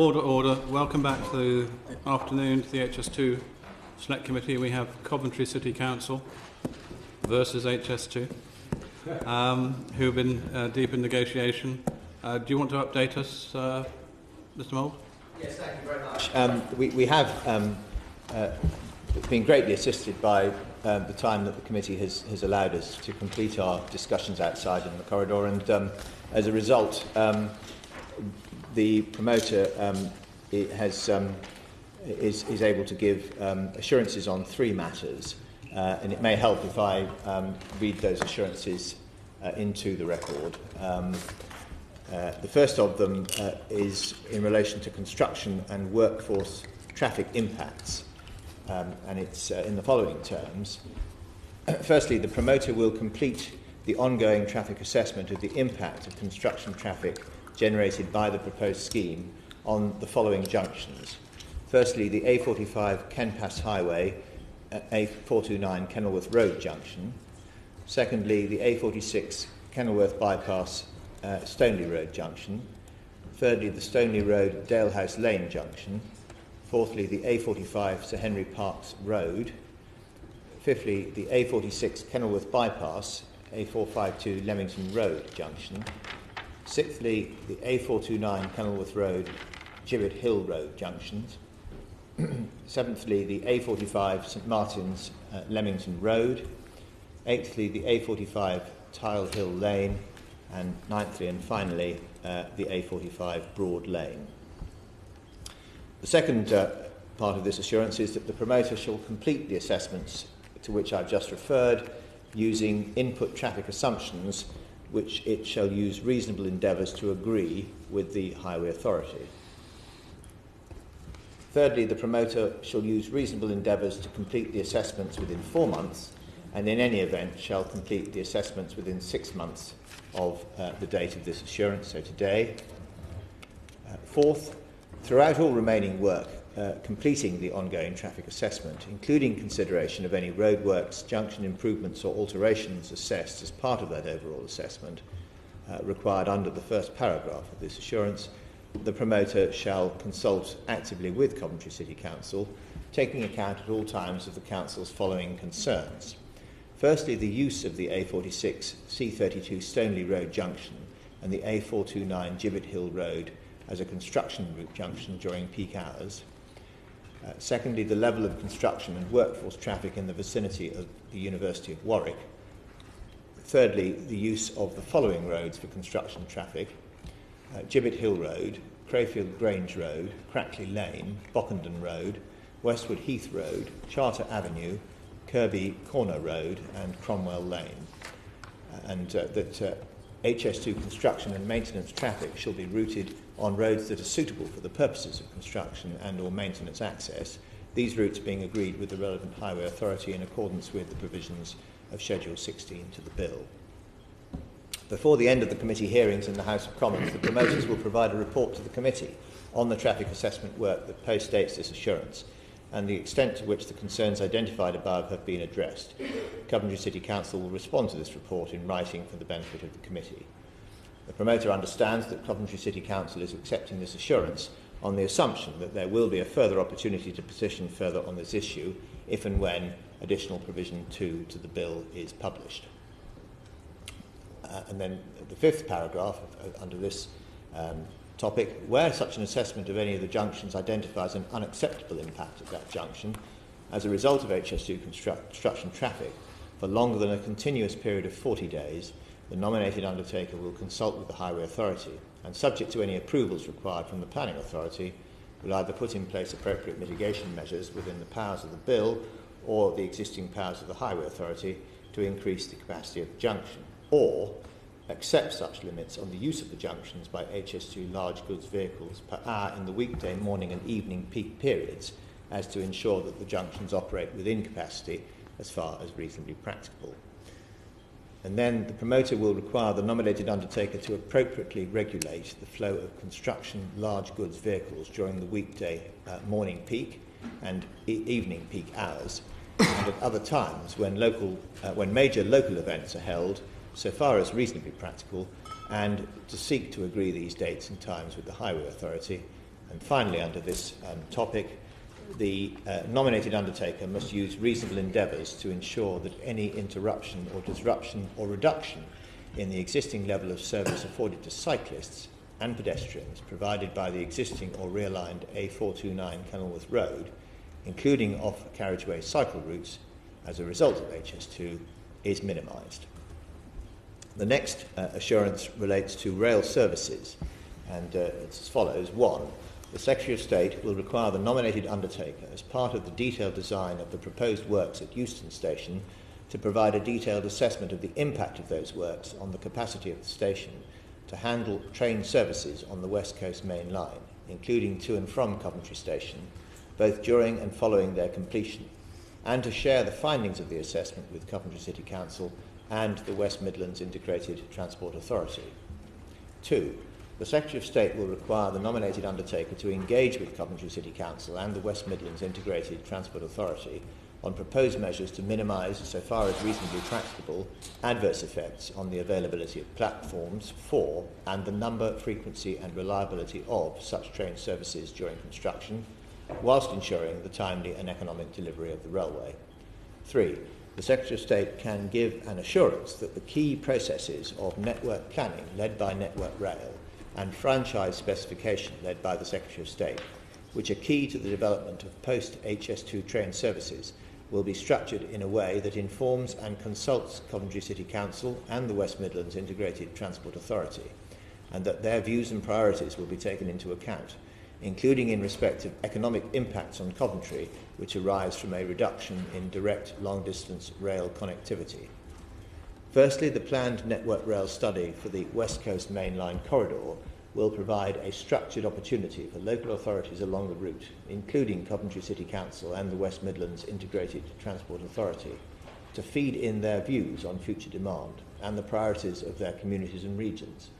Order, order. Welcome back to the afternoon to the HS2 Select Committee. We have Coventry City Council versus HS2, who have been deep in negotiation. Do you want to update us, Mr. Mould? Yes, thank you very much. We have been greatly assisted by the time that the committee has allowed us to complete our discussions outside in the corridor, and as a result, the promoter is able to give assurances on three matters, and it may help if I read those assurances into the record. The first of them is in relation to construction and workforce traffic impacts, and it's in the following terms. Firstly, the promoter will complete the ongoing traffic assessment of the impact of construction traffic generated by the proposed scheme on the following junctions. Firstly, the A45 Kenpass Highway, A429 Kenilworth Road junction. Secondly, the A46 Kenilworth Bypass Stoneleigh Road junction. Thirdly, the Stoneleigh Road Dalehouse Lane junction. Fourthly, the A45 Sir Henry Parks Road. Fifthly, the A46 Kenilworth Bypass, A452 Leamington Road junction. Sixthly, the A429 Kenilworth Road, Gibbet Hill Road junctions. Seventhly, the A45 St Martin's Leamington Road. Eighthly, the A45 Tile Hill Lane. And ninthly and finally, the A45 Broad Lane. The second part of this assurance is that the promoter shall complete the assessments to which I've just referred using input traffic assumptions which it shall use reasonable endeavours to agree with the Highway Authority. Thirdly, the promoter shall use reasonable endeavours to complete the assessments within 4 months, and in any event shall complete the assessments within 6 months of the date of this assurance, so today. Fourth, throughout all remaining work, completing the ongoing traffic assessment, including consideration of any roadworks, junction improvements or alterations assessed as part of that overall assessment required under the first paragraph of this assurance, the promoter shall consult actively with Coventry City Council, taking account at all times of the Council's following concerns. Firstly, the use of the A46 C32 Stoneleigh Road junction and the A429 Gibbet Hill Road as a construction route junction during peak hours. Secondly, the level of construction and workforce traffic in the vicinity of the University of Warwick. Thirdly, the use of the following roads for construction traffic: Gibbet Hill Road, Crayfield Grange Road, Crackley Lane, Bockenden Road, Westwood Heath Road, Charter Avenue, Kirby Corner Road and Cromwell Lane, and that HS2 construction and maintenance traffic shall be routed on roads that are suitable for the purposes of construction and or maintenance access, these routes being agreed with the relevant Highway Authority in accordance with the provisions of Schedule 16 to the Bill. Before the end of the committee hearings in the House of Commons, the promoters will provide a report to the committee on the traffic assessment work that postdates this assurance and the extent to which the concerns identified above have been addressed. Coventry City Council will respond to this report in writing for the benefit of the committee. The promoter understands that Coventry City Council is accepting this assurance on the assumption that there will be a further opportunity to petition further on this issue if and when additional provision 2 to the bill is published. And then the fifth paragraph under this topic, where such an assessment of any of the junctions identifies an unacceptable impact at that junction as a result of HS2 construction traffic for longer than a continuous period of 40 days, the nominated undertaker will consult with the Highway Authority and, subject to any approvals required from the Planning Authority, will either put in place appropriate mitigation measures within the powers of the Bill or the existing powers of the Highway Authority to increase the capacity of the junction, or accept such limits on the use of the junctions by HS2 large goods vehicles per hour in the weekday, morning and evening peak periods as to ensure that the junctions operate within capacity as far as reasonably practicable. And then the promoter will require the nominated undertaker to appropriately regulate the flow of construction large goods vehicles during the weekday morning peak and evening peak hours, and at other times when major local events are held, so far as reasonably practical, and to seek to agree these dates and times with the Highway Authority, And finally, under this topic, the nominated undertaker must use reasonable endeavours to ensure that any interruption or disruption or reduction in the existing level of service afforded to cyclists and pedestrians provided by the existing or realigned A429 Kenilworth Road, including off-carriageway cycle routes, as a result of HS2, is minimised. The next assurance relates to rail services, and it's as follows. 1. The Secretary of State will require the nominated undertaker, as part of the detailed design of the proposed works at Euston Station, to provide a detailed assessment of the impact of those works on the capacity of the station to handle train services on the West Coast Main Line, including to and from Coventry Station, both during and following their completion, and to share the findings of the assessment with Coventry City Council and the West Midlands Integrated Transport Authority. 2. The Secretary of State will require the nominated undertaker to engage with Coventry City Council and the West Midlands Integrated Transport Authority on proposed measures to minimise, so far as reasonably practicable, adverse effects on the availability of platforms for and the number, frequency and reliability of such train services during construction, whilst ensuring the timely and economic delivery of the railway. 3. The Secretary of State can give an assurance that the key processes of network planning led by Network Rail and franchise specification led by the Secretary of State, which are key to the development of post-HS2 train services, will be structured in a way that informs and consults Coventry City Council and the West Midlands Integrated Transport Authority, and that their views and priorities will be taken into account, including in respect of economic impacts on Coventry which arise from a reduction in direct long-distance rail connectivity. Firstly, the planned Network Rail study for the West Coast Main Line corridor will provide a structured opportunity for local authorities along the route, including Coventry City Council and the West Midlands Integrated Transport Authority, to feed in their views on future demand and the priorities of their communities and regions.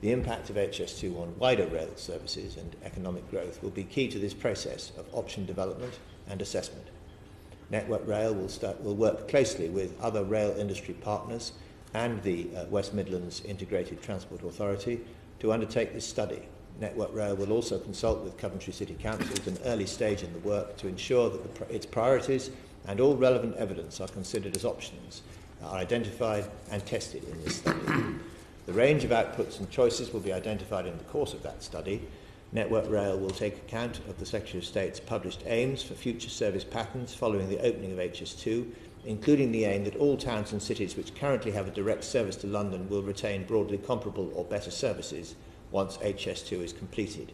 The impact of HS2 on wider rail services and economic growth will be key to this process of option development and assessment. Network Rail will work closely with other rail industry partners and the West Midlands Integrated Transport Authority to undertake this study. Network Rail will also consult with Coventry City Council at an early stage in the work to ensure that its priorities and all relevant evidence are considered as options, are identified and tested in this study. The range of outputs and choices will be identified in the course of that study. Network Rail will take account of the Secretary of State's published aims for future service patterns following the opening of HS2, including the aim that all towns and cities which currently have a direct service to London will retain broadly comparable or better services once HS2 is completed.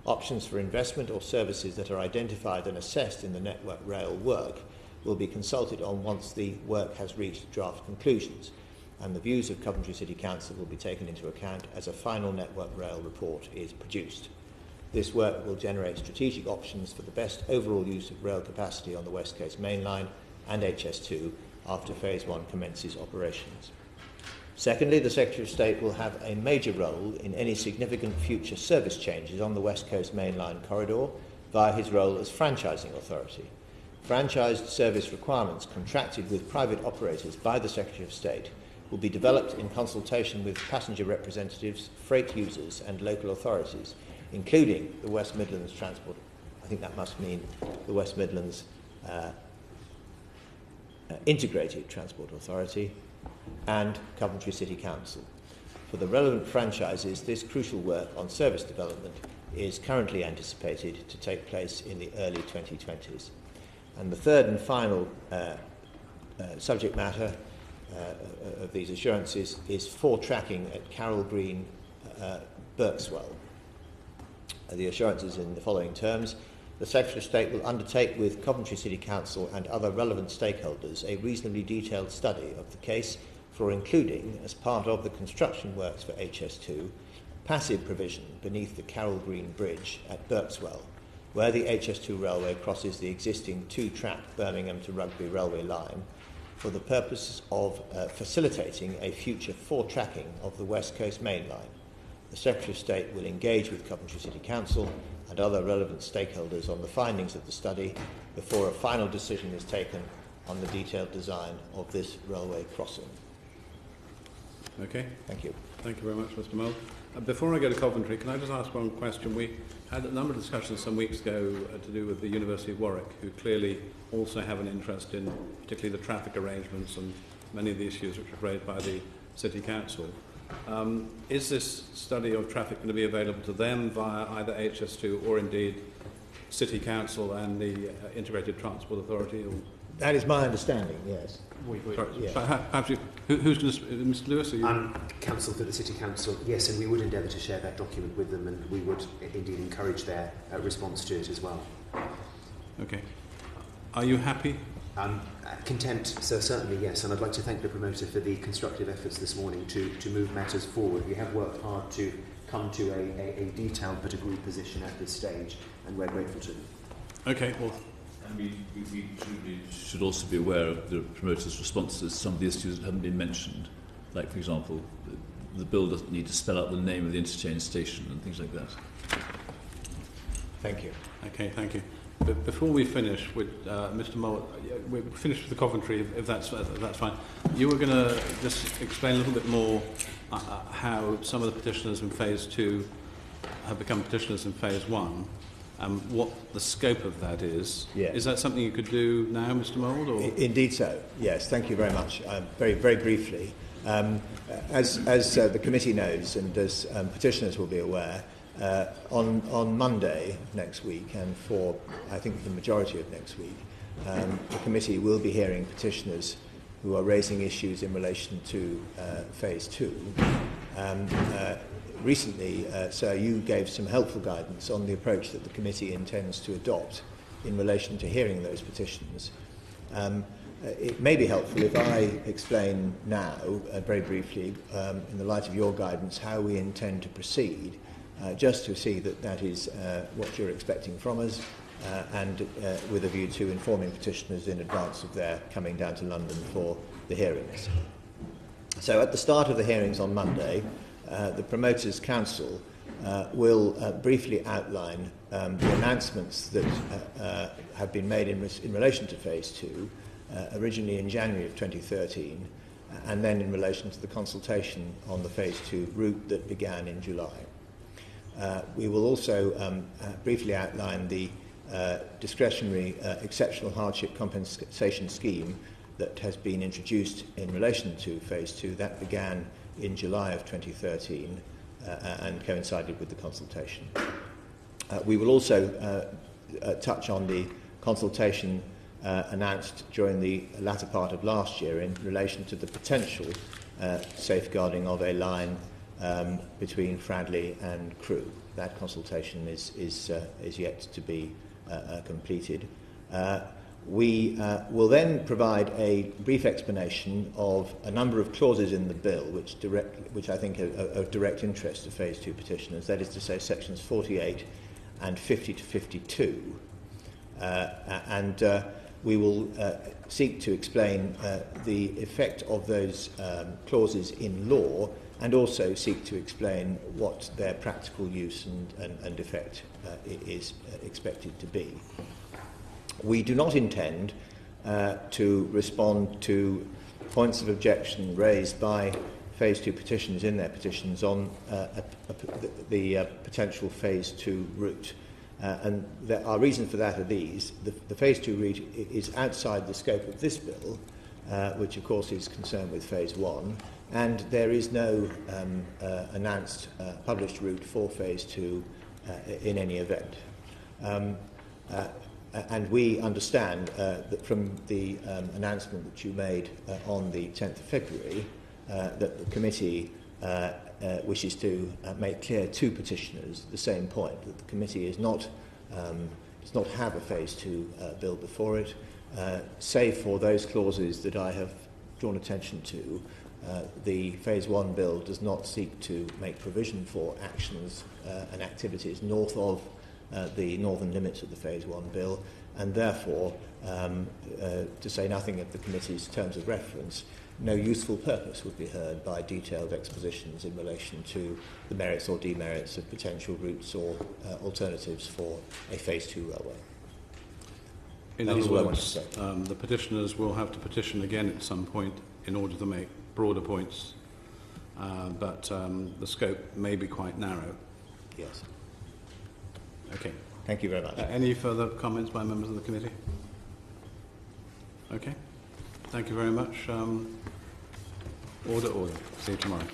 Options for investment or services that are identified and assessed in the Network Rail work will be consulted on once the work has reached draft conclusions, and the views of Coventry City Council will be taken into account as a final Network Rail report is produced. This work will generate strategic options for the best overall use of rail capacity on the West Coast Main Line and HS2 after Phase 1 commences operations. Secondly, the Secretary of State will have a major role in any significant future service changes on the West Coast Main Line corridor via his role as franchising authority. Franchised service requirements contracted with private operators by the Secretary of State will be developed in consultation with passenger representatives, freight users and local authorities, including the West Midlands Transport, I think that must mean the West Midlands Integrated Transport Authority and Coventry City Council. For the relevant franchises, this crucial work on service development is currently anticipated to take place in the early 2020s. And the third and final subject matter of these assurances is for tracking at Carroll Green, Berkswell. The assurances in the following terms. The Secretary of State will undertake with Coventry City Council and other relevant stakeholders a reasonably detailed study of the case for including, as part of the construction works for HS2, passive provision beneath the Carroll Green Bridge at Berkswell, where the HS2 railway crosses the existing two-track Birmingham to Rugby railway line, for the purpose of facilitating a future four-tracking of the West Coast Main Line. The Secretary of State will engage with Coventry City Council and other relevant stakeholders on the findings of the study before a final decision is taken on the detailed design of this railway crossing. Okay. Thank you. Thank you very much, Mr. Mull. Before I go to Coventry, can I just ask one question? We had a number of discussions some weeks ago to do with the University of Warwick, who clearly also have an interest in particularly the traffic arrangements and many of the issues which were raised by the City Council. Is this study of traffic going to be available to them via either HS2 or indeed City Council and the Integrated Transport Authority? Or? That is my understanding, yes. Sorry, yeah. Who's going to... Mr Lewis, are you? I'm counsel for the City Council, yes, and we would endeavour to share that document with them, and we would indeed encourage their response to it as well. Okay. Are you happy? Content, so certainly yes, and I'd like to thank the promoter for the constructive efforts this morning to move matters forward. We have worked hard to come to a detailed but agreed position at this stage, and we're grateful to them. Okay, well... And we should also be aware of the promoter's responses to some of the issues that haven't been mentioned. Like, for example, the bill doesn't need to spell out the name of the interchange station and things like that. Thank you. Okay, thank you. But before we finish with Mr. Mull, we're finished with the Coventry, if that's fine. You were going to just explain a little bit more how some of the petitioners in Phase 2 have become petitioners in Phase 1. What the scope of that is. Yes. Is that something you could do now, Mr. Mould? Or? Indeed so, yes. Thank you very much. Very, very briefly. As the committee knows, and as petitioners will be aware, on Monday next week, and for, I think, the majority of next week, the committee will be hearing petitioners who are raising issues in relation to Phase 2. Recently, Sir, you gave some helpful guidance on the approach that the committee intends to adopt in relation to hearing those petitions. It may be helpful if I explain now, very briefly, in the light of your guidance, how we intend to proceed, just to see that that is what you're expecting from us, and with a view to informing petitioners in advance of their coming down to London for the hearings. So at the start of the hearings on Monday, the Promoters' Council will briefly outline the announcements that have been made in relation to Phase 2, originally in January of 2013, and then in relation to the consultation on the Phase 2 route that began in July. We will also briefly outline the discretionary exceptional hardship compensation scheme that has been introduced in relation to Phase 2. That began in July of 2013 and coincided with the consultation. We will also touch on the consultation announced during the latter part of last year in relation to the potential safeguarding of a line between Fradley and Crewe. That consultation is yet to be completed. We will then provide a brief explanation of a number of clauses in the bill which I think are of direct interest to Phase 2 petitioners, that is to say sections 48 and 50 to 52. We will seek to explain the effect of those clauses in law, and also seek to explain what their practical use and effect is expected to be. We do not intend to respond to points of objection raised by Phase 2 petitioners in their petitions on the potential Phase 2 route. And our reason for that are these. The Phase 2 route is outside the scope of this bill, which of course is concerned with Phase 1, and there is no announced published route for Phase 2 in any event. And we understand that from the announcement that you made on the 10th of February that the committee wishes to make clear to petitioners the same point, that the committee does not have a Phase 2 bill before it, save for those clauses that I have drawn attention to. The Phase 1 bill does not seek to make provision for actions and activities north of the northern limits of the Phase 1 bill, and therefore, to say nothing of the committee's terms of reference, no useful purpose would be heard by detailed expositions in relation to the merits or demerits of potential routes or alternatives for a Phase 2 railway. In other words, the petitioners will have to petition again at some point in order to make broader points but the scope may be quite narrow. Yes. Okay. Thank you very much. Any further comments by members of the committee? Okay. Thank you very much. Order. See you tomorrow.